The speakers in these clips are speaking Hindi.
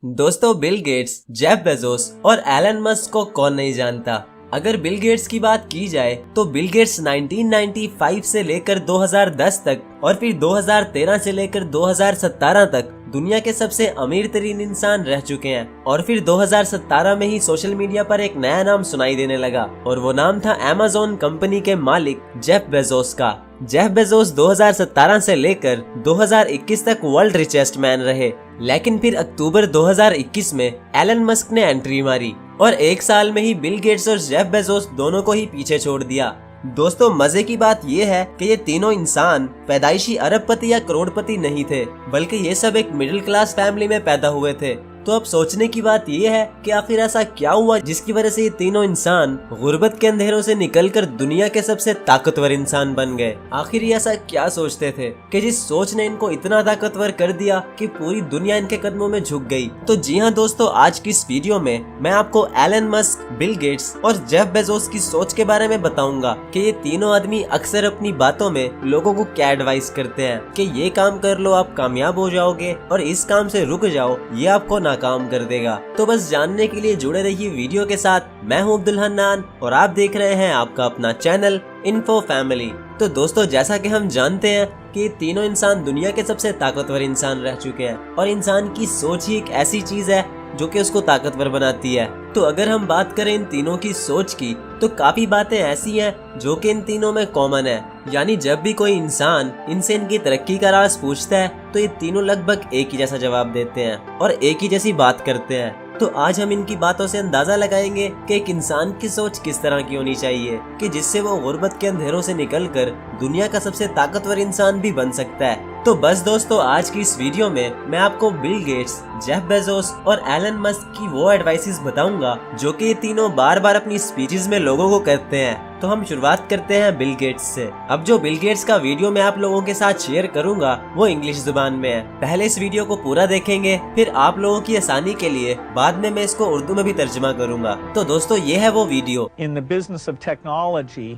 दोस्तों, बिल गेट्स, जेफ बेजोस और एलन मस्क को कौन नहीं जानता। अगर बिल गेट्स की बात की जाए तो बिल गेट्स 1995 से लेकर 2010 तक और फिर 2013 से लेकर 2017 तक दुनिया के सबसे अमीर तरीन इंसान रह चुके हैं। और फिर 2017 में ही सोशल मीडिया पर एक नया नाम सुनाई देने लगा और वो नाम था अमेज़न कंपनी के मालिक जेफ बेजोस का। जेफ बेजोस 2017 से लेकर 2021 तक वर्ल्ड रिचेस्ट मैन रहे, लेकिन फिर अक्टूबर 2021 में एलन मस्क ने एंट्री मारी और एक साल में ही बिल गेट्स और जेफ बेजोस दोनों को ही पीछे छोड़ दिया। दोस्तों, मजे की बात ये है कि ये तीनों इंसान पैदाइशी अरबपति या करोड़पति नहीं थे, बल्कि ये सब एक मिडिल क्लास फैमिली में पैदा हुए थे। तो अब सोचने की बात ये है कि आखिर ऐसा क्या हुआ जिसकी वजह से ये तीनों इंसान गुर्बत के अंधेरों से निकलकर दुनिया के सबसे ताकतवर इंसान बन गए। आखिर ये ऐसा क्या सोचते थे कि जिस सोच ने इनको इतना ताकतवर कर दिया कि पूरी दुनिया इनके कदमों में झुक गई। तो जी हाँ दोस्तों, आज की इस वीडियो में मैं आपको एलन मस्क, बिल गेट्स और जेफ बेजोस की सोच के बारे में बताऊंगा कि ये तीनों आदमी अक्सर अपनी बातों में लोगों को क्या एडवाइस करते हैं कि ये काम कर लो आप कामयाब हो जाओगे और इस काम से रुक जाओ ये आपको काम कर देगा। तो बस जानने के लिए जुड़े रहिए वीडियो के साथ। मैं हूं अब्दुल हन्नान और आप देख रहे हैं आपका अपना चैनल इन्फो फैमिली। तो दोस्तों, जैसा कि हम जानते हैं कि ये तीनों इंसान दुनिया के सबसे ताकतवर इंसान रह चुके हैं और इंसान की सोच ही एक ऐसी चीज है जो कि उसको ताकतवर बनाती है। तो अगर हम बात करें इन तीनों की सोच की तो काफी बातें ऐसी हैं जो कि इन तीनों में कॉमन है। यानी जब भी कोई इंसान इनसे इनकी तरक्की का राज पूछता है तो ये तीनों लगभग एक ही जैसा जवाब देते हैं और एक ही जैसी बात करते हैं। तो आज हम इनकी बातों से अंदाजा लगाएंगे कि एक इंसान की सोच किस तरह की होनी चाहिए कि जिससे वो गुर्बत के अंधेरों से निकलकर दुनिया का सबसे ताकतवर इंसान भी बन सकता है। तो बस दोस्तों, आज की इस वीडियो में मैं आपको बिल गेट्स, जेफ बेजोस और एलन मस्क की वो एडवाइसेस बताऊंगा जो कि ये तीनों बार बार अपनी स्पीचेस में लोगों को कहते हैं। तो हम शुरुआत करते हैं बिल गेट्स से। अब जो बिल गेट्स का वीडियो मैं आप लोगों के साथ शेयर करूंगा वो इंग्लिश जुबान में है। पहले इस वीडियो को पूरा देखेंगे, फिर आप लोगों की आसानी के लिए बाद में मैं इसको उर्दू में भी तर्जुमा करूंगा। तो दोस्तों, ये है वो video. In the business of technology,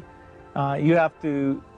you have to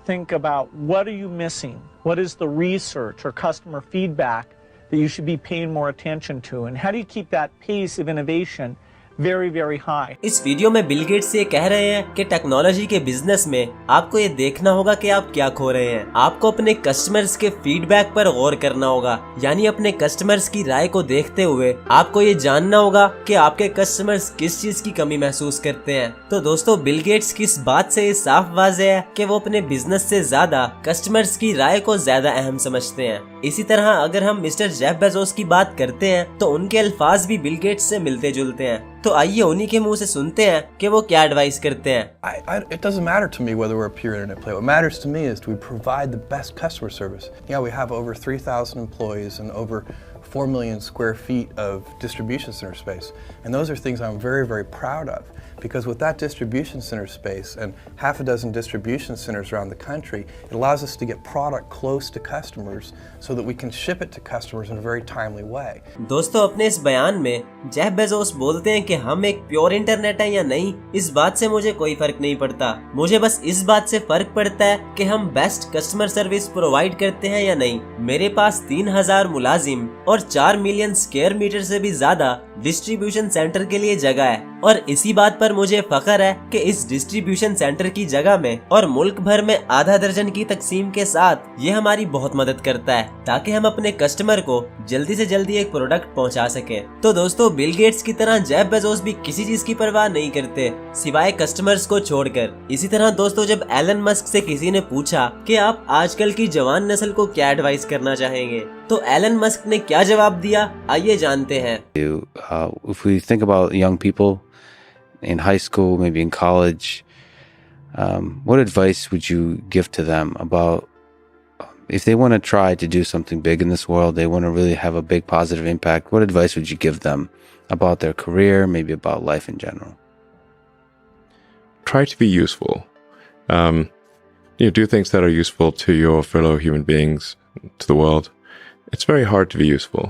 think about what are you missing? What is the research or customer feedback that you should be paying more attention to? And how do you keep that pace of innovation very, very high? इस वीडियो में बिल गेट्स ये कह रहे हैं कि टेक्नोलॉजी के बिजनेस में आपको ये देखना होगा कि आप क्या खो रहे हैं। आपको अपने कस्टमर्स के फीडबैक पर गौर करना होगा, यानी अपने कस्टमर्स की राय को देखते हुए आपको ये जानना होगा कि आपके कस्टमर्स किस चीज की कमी महसूस करते हैं। तो दोस्तों, बिल गेट्स की इस बात से साफ वाज़ेह है कि वो अपने बिजनेस से ज्यादा कस्टमर्स की राय को ज्यादा अहम समझते हैं। इसी तरह अगर हम मिस्टर जेफ बेजोस की बात करते हैं तो उनके अल्फाज भी बिल गेट्स से मिलते जुलते हैं। तो आइए उन्हीं के मुंह से सुनते हैं कि वो क्या एडवाइस करते हैं। It doesn't matter to me whether we're a pure internet player. What matters to me is we provide the best customer service. Yeah, we have over 3,000 employees and over 4 million square feet of distribution center space. And those are things I'm very, very proud of. Because with that distribution center space and half a dozen distribution centers around the country, it allows us to get product close to customers so that we can ship it to customers in a very timely way. दोस्तों, अपने इस बयान में जेफ बेजोस बोलते हैं कि हम एक प्योर इंटरनेट है या नहीं, इस बात से मुझे कोई फर्क नहीं पड़ता। मुझे बस इस बात से फर्क पड़ता है कि हम बेस्ट कस्टमर सर्विस प्रोवाइड करते हैं या नहीं। मेरे पास 3,000 मुलाजिम और 4 मिलियन स्क्वायर मीटर से भी ज्यादा डिस्ट्रीब्यूशन सेंटर के लिए जगह है और इसी बात पर मुझे फख्र है कि इस डिस्ट्रीब्यूशन सेंटर की जगह में और मुल्क भर में आधा दर्जन की तकसीम के साथ ये हमारी बहुत मदद करता है ताकि हम अपने कस्टमर को जल्दी से जल्दी एक प्रोडक्ट पहुंचा सकें। तो दोस्तों, बिल गेट्स की तरह जेफ बेजोस भी किसी चीज की परवाह नहीं करते सिवाय कस्टमर्स को छोड़कर। इसी तरह दोस्तों, जब एलन मस्क से किसी ने पूछा कि आप आजकल की जवान नस्ल को क्या एडवाइस करना चाहेंगे तो एलन मस्क ने क्या जवाब दिया, आइए जानते हैं। If we think about young people in high school, maybe in college, what advice would you give to them about if they want to try to do something big in this world, they want to really have a big positive impact, what advice would you give them about their career, maybe about life in general? Try to be useful. Do things that are useful to your fellow human beings, to the world. It's very hard to be useful.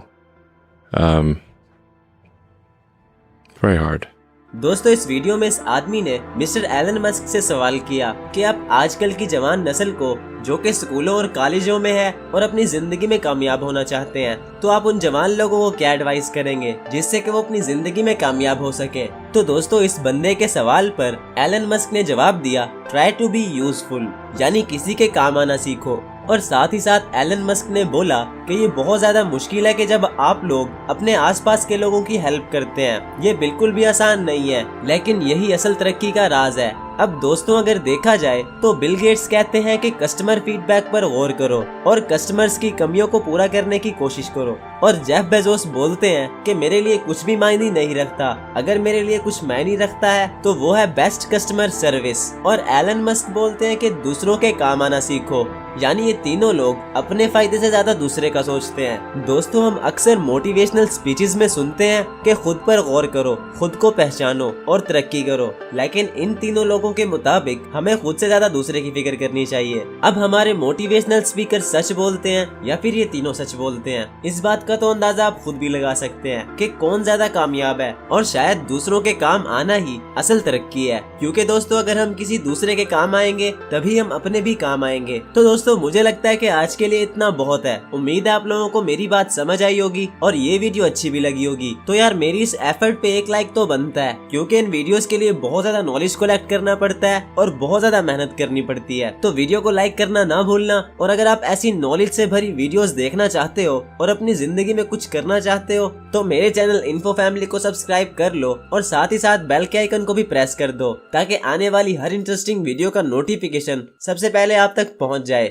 Very hard. दोस्तों इस वीडियो में इस आदमी ने मिस्टर एलन मस्क से सवाल किया कि आप आजकल की जवान नस्ल को जो कि स्कूलों और कॉलेजों में है और अपनी जिंदगी में कामयाब होना चाहते हैं, तो आप उन जवान लोगों को क्या एडवाइस करेंगे जिससे कि वो अपनी जिंदगी में कामयाब हो सके। तो दोस्तों इस बंदे के सवाल पर एलन मस्क ने जवाब दिया, ट्राई टू बी यूजफुल, यानी किसी के काम आना सीखो। और साथ ही साथ एलन मस्क ने बोला कि ये बहुत ज्यादा मुश्किल है कि जब आप लोग अपने आसपास के लोगों की हेल्प करते हैं, ये बिल्कुल भी आसान नहीं है, लेकिन यही असल तरक्की का राज है। अब दोस्तों अगर देखा जाए तो बिल गेट्स कहते हैं कि कस्टमर फीडबैक पर गौर करो और कस्टमर्स की कमियों को पूरा करने की कोशिश करो। और जेफ बेजोस बोलते हैं कि मेरे लिए कुछ भी मायने नहीं रखता, अगर मेरे लिए कुछ मायने रखता है तो वो है बेस्ट कस्टमर सर्विस। और एलन मस्क बोलते हैं कि दूसरों के काम आना सीखो, यानी ये तीनों लोग अपने फायदे से ज्यादा दूसरे का सोचते हैं। दोस्तों हम अक्सर मोटिवेशनल स्पीचेस में सुनते हैं कि खुद पर गौर करो, खुद को पहचानो और तरक्की करो, लेकिन इन तीनों लोगों के मुताबिक हमें खुद से ज्यादा दूसरे की फिक्र करनी चाहिए। अब हमारे मोटिवेशनल स्पीकर सच बोलते हैं या फिर ये तीनों सच बोलते हैं, इस बात का तो अंदाजा आप खुद भी लगा सकते हैं कि कौन ज्यादा कामयाब है। और शायद दूसरों के काम आना ही असल तरक्की है, क्योंकि दोस्तों अगर हम किसी दूसरे के काम आएंगे तभी हम अपने भी काम आएंगे। तो दोस्तों मुझे लगता है कि आज के लिए इतना बहुत है। उम्मीद है आप लोगों को मेरी बात समझ आई होगी और ये वीडियो अच्छी भी लगी होगी। तो यार मेरी इस एफर्ट पे एक लाइक तो बनता है, क्योंकि इन वीडियोस के लिए बहुत ज्यादा नॉलेज कलेक्ट करना पड़ता है और बहुत ज्यादा मेहनत करनी पड़ती है। तो वीडियो को लाइक करना ना भूलना। और अगर आप ऐसी नॉलेज से भरी वीडियोस देखना चाहते हो और अपनी जिंदगी में कुछ करना चाहते हो तो मेरे चैनल इन्फो फैमिली को सब्सक्राइब कर लो और साथ ही साथ बेल के आइकन को भी प्रेस कर दो, ताकि आने वाली हर इंटरेस्टिंग वीडियो का नोटिफिकेशन सबसे पहले आप तक पहुंच जाए।